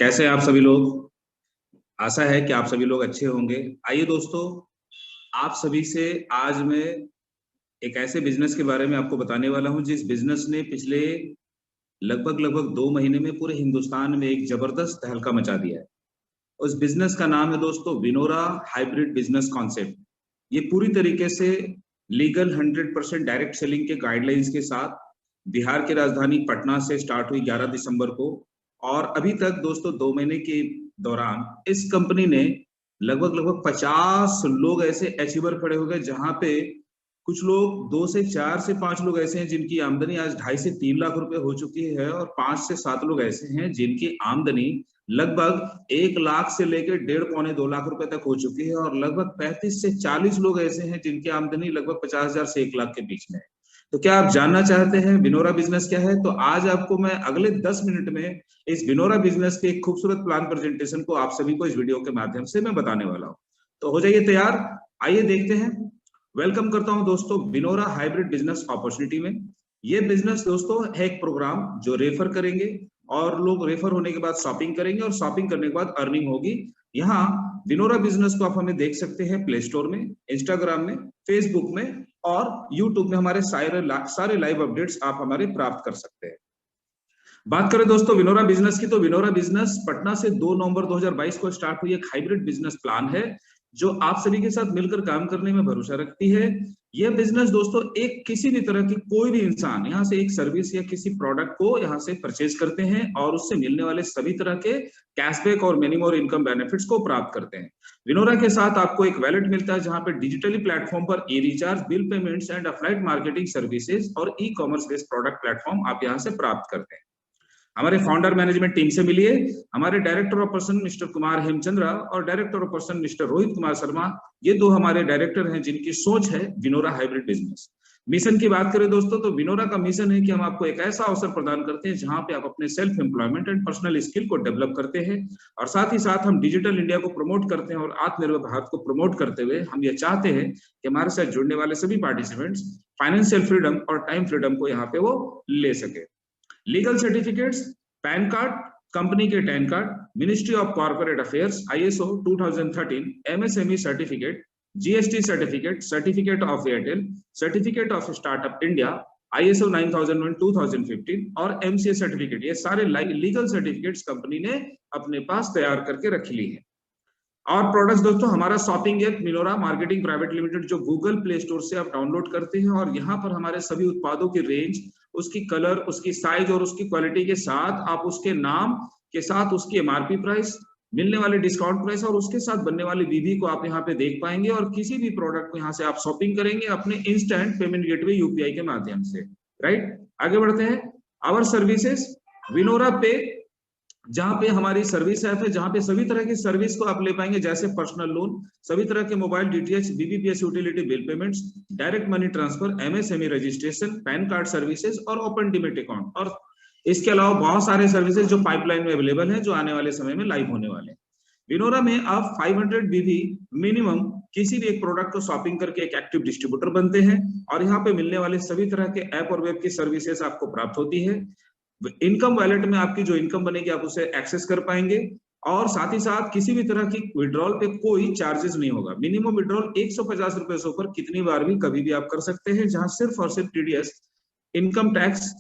कैसे हैं आप सभी लोग। आशा है कि आप सभी लोग अच्छे होंगे। आइए दोस्तों, आप सभी से आज मैं एक ऐसे बिजनेस के बारे में आपको बताने वाला हूं जिस बिजनेस ने पिछले लगभग 2 महीने में पूरे हिंदुस्तान में एक जबरदस्त तहलका मचा दिया है। उस बिजनेस का नाम है दोस्तों विनोरा हाइब्रिड बिजनेस कॉन्सेप्ट। ये पूरी तरीके से लीगल 100% डायरेक्ट सेलिंग के गाइडलाइंस के साथ बिहार की राजधानी पटना से स्टार्ट हुई 11 दिसंबर को, और अभी तक दोस्तों 2 महीने के दौरान इस कंपनी ने लगभग 50 लोग ऐसे अचीवर खड़े हो गए, जहां पे कुछ लोग 2 से 4 से 5 लोग ऐसे हैं जिनकी आमदनी आज 2.5 से 3 लाख रुपए हो चुकी है, और 5 से 7 लोग ऐसे हैं जिनकी आमदनी लगभग 1 लाख से लेकर 1.5 पौने 2 लाख रुपए तक हो चुकी है, और लगभग 35 से 40 लोग ऐसे हैं जिनकी आमदनी लगभग 50,000 से 1 लाख के बीच में है। तो क्या आप जानना चाहते हैं विनोरा बिजनेस क्या है? तो आज आपको मैं अगले 10 मिनट में इस विनोरा बिजनेस के एक खूबसूरत प्लान प्रेजेंटेशन को आप सभी को इस वीडियो के माध्यम से मैं बताने वाला हूं। तो हो जाइए तैयार, आइए देखते हैं। वेलकम करता हूं दोस्तों विनोरा हाइब्रिड बिजनेस अपॉर्चुनिटी में। ये बिजनेस दोस्तों है एक प्रोग्राम जो रेफर करेंगे, और लोग रेफर होने के बाद शॉपिंग करेंगे, और शॉपिंग करने के बाद अर्निंग होगी। यहाँ विनोरा बिजनेस को आप हमें देख सकते हैं प्ले स्टोर में, इंस्टाग्राम में, फेसबुक में और यूट्यूब में। हमारे सारे लाइव अपडेट्स आप हमारे प्राप्त कर सकते हैं। बात करें दोस्तों विनोरा बिजनेस की, तो विनोरा बिजनेस पटना से 2 नवंबर 2022 को स्टार्ट हुई एक हाइब्रिड बिजनेस प्लान है जो आप सभी के साथ मिलकर काम करने में भरोसा रखती है। यह बिजनेस दोस्तों एक किसी भी तरह की कोई भी इंसान यहाँ से एक सर्विस या किसी प्रोडक्ट को यहाँ से परचेज करते हैं और उससे मिलने वाले सभी तरह के कैशबैक और मेनी मोर इनकम बेनिफिट्स को प्राप्त करते हैं। विनोरा के साथ आपको एक वैलेट मिलता है जहां पे डिजिटली प्लेटफॉर्म पर e recharge, bill payments and applied marketing services और e commerce based product platform आप यहाँ से प्राप्त करते हैं। हमारे फाउंडर मैनेजमेंट टीम से मिलिए। हमारे director of person mister Kumar Hemchandra और director of person mister Rohit Kumar Sharma, ये दो हमारे डायरेक्टर हैं जिनकी सोच है विनोरा हाइब्रिड बिजनेस। मिशन की बात करें दोस्तों, तो विनोरा का मिशन है कि हम आपको एक ऐसा अवसर प्रदान करते हैं जहां पे आप अपने self employment and personal skill को डेवलप करते हैं, और साथ ही साथ हम डिजिटल इंडिया को प्रमोट करते हैं। और आत्मनिर्भर भारत को प्रमोट करते हुए हम ये चाहते हैं कि हमारे साथ जुड़ने वाले सभी पार्टिसिपेंट्स फाइनेंशियल फ्रीडम और टाइम फ्रीडम को यहाँ पे वो ले सके। Legal certificates, PAN card, company के TAN card, ministry of corporate affairs, ISO 2013, MSME certificate, GST certificate, certificate of Airtel, certificate of startup India, ISO 9001 2015 और MCA सर्टिफिकेट, ये सारे लीगल सर्टिफिकेट्स कंपनी ने अपने पास तैयार करके रख ली है। और प्रोडक्ट्स दोस्तों, हमारा shopping app Vinora marketing private limited जो गूगल प्ले स्टोर से आप डाउनलोड करते हैं, और यहाँ पर हमारे सभी उत्पादों की रेंज, उसकी कलर, उसकी साइज और उसकी क्वालिटी के साथ आप उसके नाम के साथ उसकी MRP प्राइस, मिलने वाले डिस्काउंट प्राइस और उसके साथ बनने वाली BB को आप यहाँ पे देख पाएंगे। और किसी भी प्रोडक्ट को यहाँ से आप शॉपिंग करेंगे अपने इंस्टेंट पेमेंट गेटवे UPI के माध्यम से। राइट, आगे बढ़ते हैं। आवर सर्विसेज विनोरा पे, जहां पे हमारी सर्विस ऐप है जहां पे सभी तरह की सर्विस को आप ले पाएंगे, जैसे पर्सनल लोन, सभी तरह के mobile DTH, BBPS utility bill payments, direct money transfer, MSME registration, pan card services और ओपन डीमैट अकाउंट। और इसके अलावा बहुत सारे सर्विसेज जो पाइपलाइन में अवेलेबल है, जो आने वाले समय में लाइव होने वाले हैं। विनोरा में आप 500 BB मिनिमम किसी भी एक प्रोडक्ट को शॉपिंग करके एक एक्टिव डिस्ट्रीब्यूटर बनते हैं, और यहाँ पे मिलने वाले सभी तरह के ऐप और वेब की सर्विसेज आपको प्राप्त होती है। इनकम वैलेट में आपकी जो इनकम बनेगी आप उसे एक्सेस कर पाएंगे, और साथ ही साथ किसी भी तरह की विड्रॉल पे कोई चार्जेस नहीं होगा। मिनिमम विड्रॉल 150 रुपए से ऊपर कितनी बार भी कभी भी आप कर सकते हैं, जहां सिर्फ और सिर्फ TDS इनकम टैक्स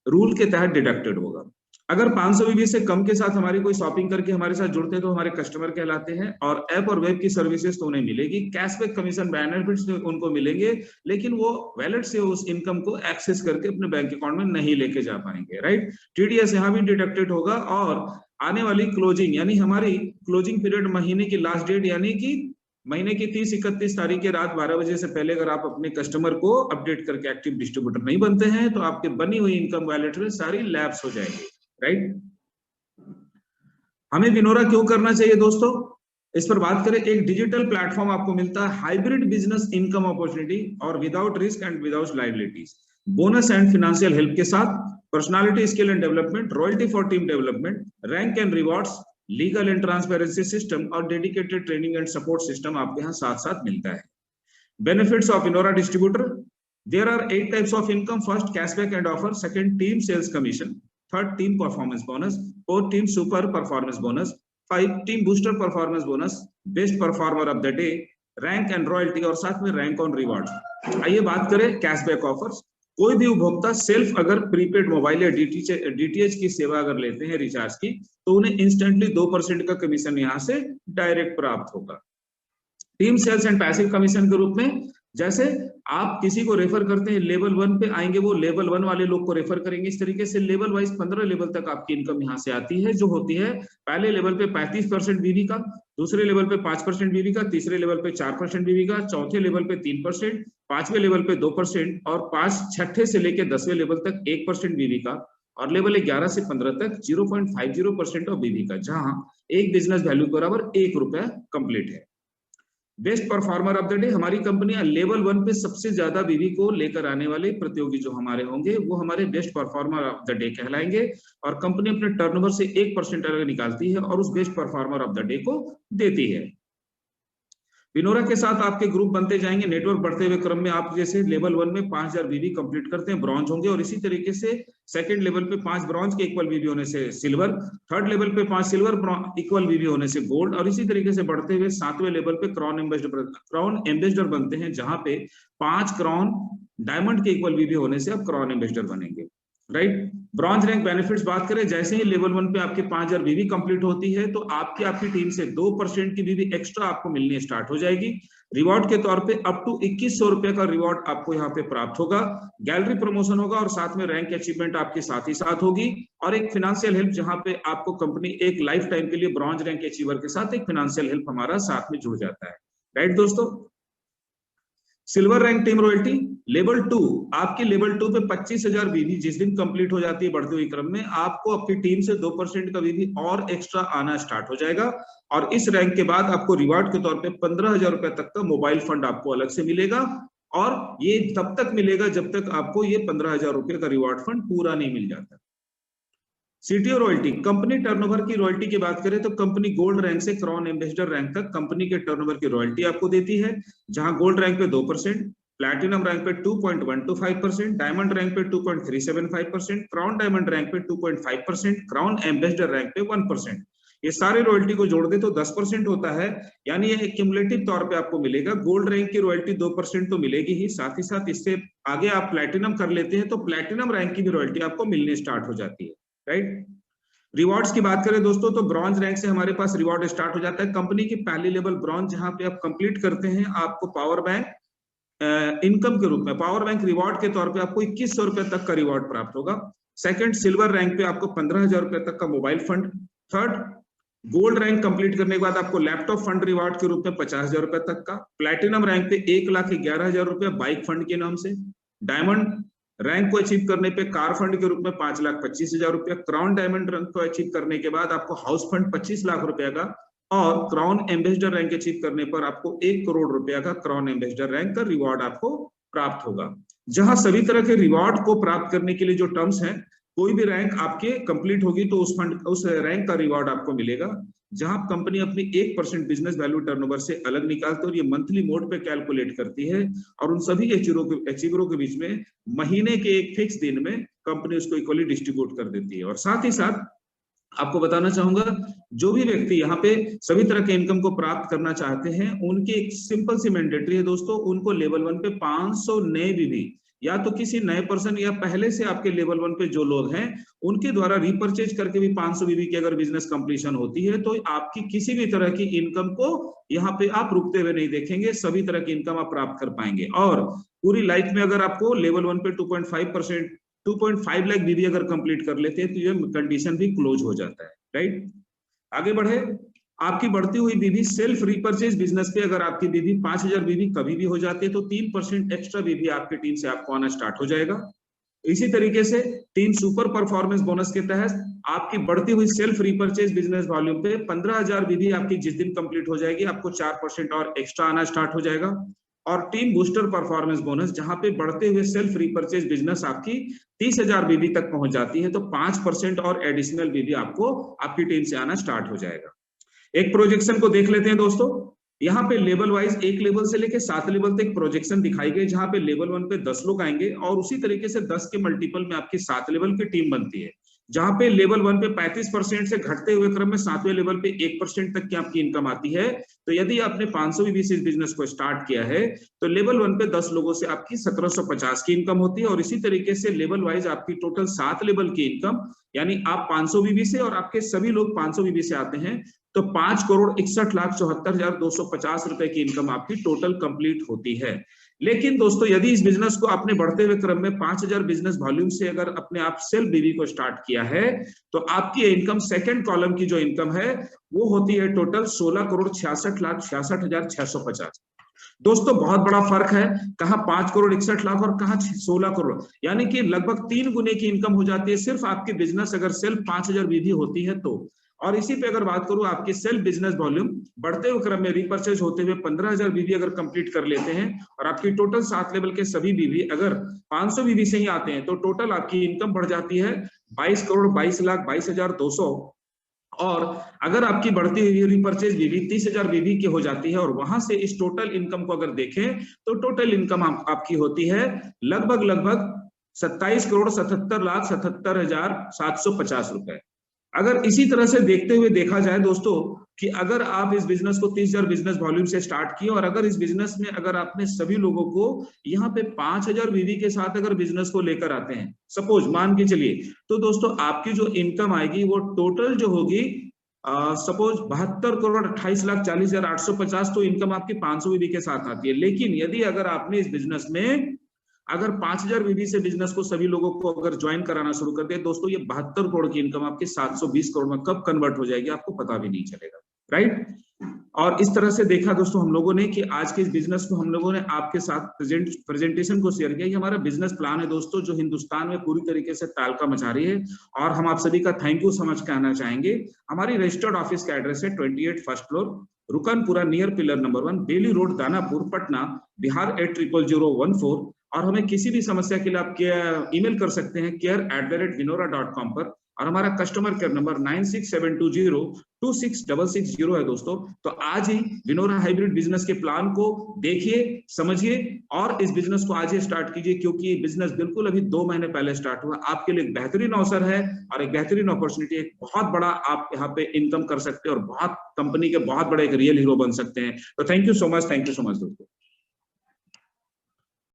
रूल के तहत डिडक्टेड होगा। अगर 500 BB से कम के साथ हमारी कोई शॉपिंग करके हमारे साथ जुड़ते हैं तो हमारे कस्टमर कहलाते हैं, और ऐप और वेब की सर्विसेज तो उन्हें मिलेगी, कैशबैक कमीशन बेनिफिट्स उनको मिलेंगे, लेकिन वो वैलेट से उस इनकम को एक्सेस करके अपने बैंक अकाउंट में नहीं लेके जा पाएंगे। राइट, TDS यहाँ भी डिडक्टेड होगा, और आने वाली क्लोजिंग यानी हमारी क्लोजिंग पीरियड महीने की लास्ट डेट यानी कि महीने की 30-31 तारीख के रात 12 बजे से पहले अगर आप अपने कस्टमर को अपडेट करके एक्टिव डिस्ट्रीब्यूटर नहीं बनते हैं तो आपके बनी हुई इनकम वैलेट में सारी लैप्स हो जाएंगी। राइट, हमें विनोरा क्यों करना चाहिए दोस्तों, इस पर बात करें। एक डिजिटल प्लेटफॉर्म आपको मिलता है हाइब्रिड बिजनेस इनकम अपॉर्चुनिटी, और without risk and without liabilities, bonus and financial help के साथ, personality skill and development, royalty for team development, rank and rewards, legal and transparency system और dedicated training and support system आपको यहाँ साथ साथ मिलता है। Benefits of Vinora distributor, there are 8 types of income. First, cashback and offer. Second, team sales commission. 3rd team performance bonus, 4th team super performance bonus, 5 team booster performance bonus, best performer of the day, rank and royalty और साथ में rank on reward. आइए बात करें cashback offers. कोई भी उपभोक्ता self अगर प्रीपेड मोबाइल या डीटीएच की सेवा अगर लेते हैं रिचार्ज की, तो उन्हें इंस्टेंटली 2% का कमीशन यहां से डायरेक्ट प्राप्त होगा। Team sales and passive commission के रूप में जैसे आप किसी को रेफर करते हैं, लेवल 1 पे आएंगे, वो लेवल 1 वाले लोग को रेफर करेंगे। इस तरीके से लेवल वाइज 15 लेवल तक आपकी इनकम यहां से आती है, जो होती है पहले लेवल पे 35% बीवी का, दूसरे लेवल पे 5% बीवी का, तीसरे लेवल पे 4% बीवी का, चौथे लेवल पे 3%, पांचवें लेवल पे 2% और छठे से लेकर 10वें लेवल तक 1% बीवी का, और लेवल 11 से 15 तक 0.50% ऑफ बीवी का, जहां एक बिजनेस वैल्यू बराबर 1 रुपया कंप्लीट है। Best performer of the day, हमारी कंपनियां लेवल 1 पे सबसे ज्यादा बीवी को लेकर आने वाले प्रतियोगी जो हमारे होंगे वो हमारे best performer of the day कहलाएंगे, और कंपनी अपने टर्नओवर से 1% अलग निकालती है और उस best performer of the day को देती है। विनोरा के साथ आपके ग्रुप बनते जाएंगे। नेटवर्क बढ़ते हुए क्रम में आप जैसे लेवल 1 में 5000 बीवी कंप्लीट करते हैं, ब्रॉन्ज होंगे, और इसी तरीके से सेकंड लेवल पे 5 ब्रॉन्ज के इक्वल बीवी होने से सिल्वर, थर्ड लेवल पे 5 सिल्वर इक्वल बीवी होने से गोल्ड, और इसी तरीके से बढ़ते हुए 7वें लेवल पे क्राउन एम्बेसडर बनते हैं, जहां पे 5 क्राउन डायमंड के इक्वल बीवी होने से आप क्राउन एम्बेसडर बनेंगे, राइट। ब्रॉन्ज रैंक बेनिफिट्स बात करें, जैसे ही लेवल 1 पे आपके 5000 बीवी कंप्लीट होती है तो आपकी टीम से 2% की बीवी एक्स्ट्रा आपको मिलनी स्टार्ट हो जाएगी। रिवॉर्ड के तौर पे अप टू 2100 रुपए का रिवॉर्ड आपको यहाँ पे प्राप्त होगा, गैलरी प्रमोशन होगा, और साथ में रैंक अचीवमेंट आपके साथ ही साथ होगी, और एक फाइनेंशियल हेल्प जहां पे आपको कंपनी एक लाइफ टाइम के लिए ब्रॉन्ज रैंक अचीवर के साथ एक फाइनेंशियल हेल्प हमारा साथ में जुड़ जाता है, राइट दोस्तों। Silver rank team royalty level 2, आपकी लेवल 2 पे 25,000 बीवी जिस दिन कंप्लीट हो जाती है बढ़ते हुए क्रम में, आपको अपनी टीम से 2% का बीवी और एक्स्ट्रा आना स्टार्ट हो जाएगा, और इस रैंक के बाद आपको रिवार्ड के तौर पे 15,000 रुपए तक का मोबाइल फंड आपको अलग से मिलेगा, और ये तब तक मिलेगा जब तक आपको ये 15,000 रुपए का रिवार्ड फंड पूरा नहीं मिल जाता। सीटीओ रॉयल्टी, कंपनी टर्नओवर की रॉयल्टी की बात करें तो कंपनी गोल्ड रैंक से क्राउन एम्बेसडर रैंक तक कंपनी के टर्नओवर की रॉयल्टी आपको देती है, जहां गोल्ड रैंक पे 2%, प्लैटिनम रैंक पे 2.125%, डायमंड रैंक पे 2.375%, क्राउन डायमंड रैंक पे 2.5%, क्राउन एम्बेसडर रैंक पे 1%। ये सारे रॉयल्टी को जोड़ दे तो 10% होता है, यानी ये क्यूमुलेटिव तौर पे आपको मिलेगा। गोल्ड रैंक की रॉयल्टी 2% तो मिलेगी ही, साथ ही साथ इससे आगे आप प्लैटिनम कर लेते हैं तो प्लैटिनम रैंक की भी रॉयल्टी आपको मिलने स्टार्ट हो जाती है, राइट। रिवॉर्ड्स की बात करें दोस्तों तो ब्रॉन्ज रैंक से हमारे पास रिवॉर्ड स्टार्ट हो जाता है। कंपनी की पहली लेवल ब्रॉन्ज जहां पे आप कंप्लीट करते हैं, आपको पावर बैंक इनकम के रूप में पावर बैंक रिवॉर्ड के तौर पे आपको 2100 रुपए तक का रिवॉर्ड प्राप्त होगा। सेकंड सिल्वर रैंक पे आपको 15,000 रुपए तक का mobile fund. Third gold rank complete करने के बाद आपको लैपटॉप फंड रिवॉर्ड के रूप में 50,000 रुपए तक का। प्लैटिनम रैंक पे 1,11,000 रुपए बाइक फंड के नाम से। डायमंड रैंक को अचीव करने पे कार फंड के रूप में 5,25,000 रुपया। क्राउन डायमंड रैंक को अचीव करने के बाद आपको हाउस फंड 25 लाख रुपया का, और क्राउन एम्बेसडर रैंक अचीव करने पर आपको 1 करोड़ रुपया का क्राउन एम्बेसडर रैंक का रिवॉर्ड आपको प्राप्त होगा। जहां सभी तरह के रिवॉर्ड को प्राप्त करने के लिए जो टर्म्स हैं, कोई भी रैंक आपके कंप्लीट होगी तो उस रैंक का रिवॉर्ड आपको मिलेगा, जहां कंपनी अपनी 1% बिजनेस वैल्यू टर्नओवर से अलग निकालती है, और ये मंथली मोड पे कैलकुलेट करती है, और उन सभी अचीवरों के बीच में महीने के एक फिक्स दिन में कंपनी उसको इक्वली डिस्ट्रीब्यूट कर देती है। और साथ ही साथ आपको बताना चाहूंगा, जो भी व्यक्ति यहाँ पे सभी तरह के इनकम को प्राप्त करना चाहते हैं, उनकी एक सिंपल सी मैंडेटरी है दोस्तों, उनको लेवल 1 पे 500 नए बीवी, या तो किसी नए पर्सन या पहले से आपके लेवल 1 पे जो लोग हैं उनके द्वारा रिपर्चेज करके भी 500 बीवी की अगर बिजनेस कंप्लीशन होती है तो आपकी किसी भी तरह की इनकम को यहाँ पे आप रुकते हुए नहीं देखेंगे, सभी तरह की इनकम आप प्राप्त कर पाएंगे। और पूरी लाइफ में अगर आपको लेवल 1 पे 2.5 लाख बीवी अगर कंप्लीट कर लेते हैं तो ये कंडीशन भी क्लोज हो जाता है, राइट। आगे बढ़े, आपकी बढ़ती हुई बीवी सेल्फ रिपर्चेज बिजनेस पे अगर आपकी बीवी 5,000 बीवी कभी भी हो जाती है तो 3% एक्स्ट्रा बीवी आपकी टीम से आपको आना स्टार्ट हो जाएगा। इसी तरीके से टीम सुपर परफॉर्मेंस बोनस के तहत आपकी बढ़ती हुई सेल्फ रिपर्चेज बिजनेस वॉल्यूम पे 15,000 बीवी आपकी जिस दिन कंप्लीट हो जाएगी, आपको 4% और एक्स्ट्रा आना स्टार्ट हो जाएगा। और टीम बूस्टर परफॉर्मेंस बोनस, जहां पे बढ़ते हुए सेल्फ रिपर्चेज बिजनेस आपकी 30,000 बीवी तक पहुंच जाती है तो 5% और एडिशनल बीवी आपको आपकी टीम से आना स्टार्ट हो जाएगा। एक प्रोजेक्शन को देख लेते हैं दोस्तों। यहाँ पे लेवल वाइज 1 लेवल से लेके 7 लेवल तक प्रोजेक्शन दिखाई गई, जहां पे लेवल 1 पे 10 लोग आएंगे और उसी तरीके से 10 के मल्टीपल में आपकी 7 लेवल की टीम बनती है। जहां पे लेवल 1 पे 35% से घटते हुए क्रम में 7वें लेवल पे 1% तक की आपकी इनकम आती है। तो यदि आपने 500 बीबी से इस बिजनेस को स्टार्ट किया है तो लेवल 1 पे 10 लोगों से आपकी 1750 की इनकम होती है, और इसी तरीके से लेवल वाइज आपकी टोटल 7 लेवल की इनकम, यानी आप 500 बीबी से और आपके सभी लोग 500 बीबी से आते हैं तो 5,61,74,250 रुपए की इनकम आपकी टोटल कंप्लीट होती है। लेकिन दोस्तों यदि इस बिजनेस को आपने बढ़ते हुए क्रम में 5,000 बिजनेस वॉल्यूम से अगर अपने आप सेल्फ बीवी को स्टार्ट किया है तो आपकी इनकम सेकंड कॉलम की जो इनकम है वो होती है टोटल 16,66,66,650। दोस्तों बहुत बड़ा फर्क है, कहां 5,61,00,000 और कहां 16 करोड़, यानी कि लगभग 3 गुने की इनकम हो जाती है सिर्फ आपकी बिजनेस अगर सेल्फ 5,000 बीवी होती है तो। और इसी पे अगर बात करूं आपकी सेल्फ बिजनेस वॉल्यूम बढ़ते हुए क्रम में रिपर्चेज होते हुए 15,000 बीवी अगर कंप्लीट कर लेते हैं और आपकी टोटल 7 लेवल के सभी बीवी अगर 500 बीवी से ही आते हैं तो टोटल आपकी इनकम बढ़ जाती है 22,22,22,200। और अगर आपकी बढ़ती हुई रिपर्चेज बीवी 30,000 बीवी की हो जाती है और वहां से इस टोटल इनकम को अगर देखें तो टोटल इनकम आपकी होती है लगभग 27,77,77,750 रुपए। अगर इसी तरह से देखते हुए देखा जाए दोस्तों कि अगर आप इस बिजनेस को 30,000 बिजनेस वॉल्यूम से स्टार्ट किए और अगर इस बिजनेस में अगर आपने सभी लोगों को यहाँ पे 5,000 बीवी के साथ अगर बिजनेस को लेकर आते हैं, सपोज मान के चलिए, तो दोस्तों आपकी जो इनकम आएगी वो टोटल जो होगी सपोज 72,28,40,850 तो इनकम आपकी 500 बीवी के साथ आती है। लेकिन यदि अगर आपने इस बिजनेस में अगर 5,000 बीवी से बिजनेस को सभी लोगों को अगर ज्वाइन कराना शुरू कर दे दोस्तों, ये 72 करोड़ की इनकम आपकी 720 करोड़ में कब कन्वर्ट हो जाएगी आपको पता भी नहीं चलेगा, राइट। और इस तरह से देखा दोस्तों हम लोगों ने कि आज के इस बिजनेस को हम लोगों ने आपके साथ प्रेजेंटेशन को शेयर किया। ये हमारा बिजनेस प्लान है दोस्तों जो हिंदुस्तान में पूरी तरीके से तालका मचा रही है, और हम आप सभी का थैंक यू समझ कहना चाहेंगे। हमारी रजिस्टर्ड ऑफिस का एड्रेस है 28 first floor, Rukanpura near pillar number 1, Bailey road, Danapur, Patna, Bihar 800014। और हमें किसी भी समस्या के लिए आप ईमेल कर सकते हैं care@vinora.com पर, और हमारा कस्टमर केयर नंबर 9672026660 है दोस्तों। तो आज ही विनोरा हाइब्रिड बिजनेस के प्लान को देखिए, समझिए और इस बिजनेस को आज ही स्टार्ट कीजिए, क्योंकि ये बिजनेस बिल्कुल अभी 2 महीने पहले स्टार्ट हुआ। आपके लिए एक बेहतरीन अवसर है और एक बेहतरीन अपॉर्चुनिटी, एक बहुत बड़ा आप यहाँ पे इनकम कर सकते हैं और बहुत कंपनी के बहुत बड़े एक रियल हीरो बन सकते हैं। तो थैंक यू सो मच दोस्तों।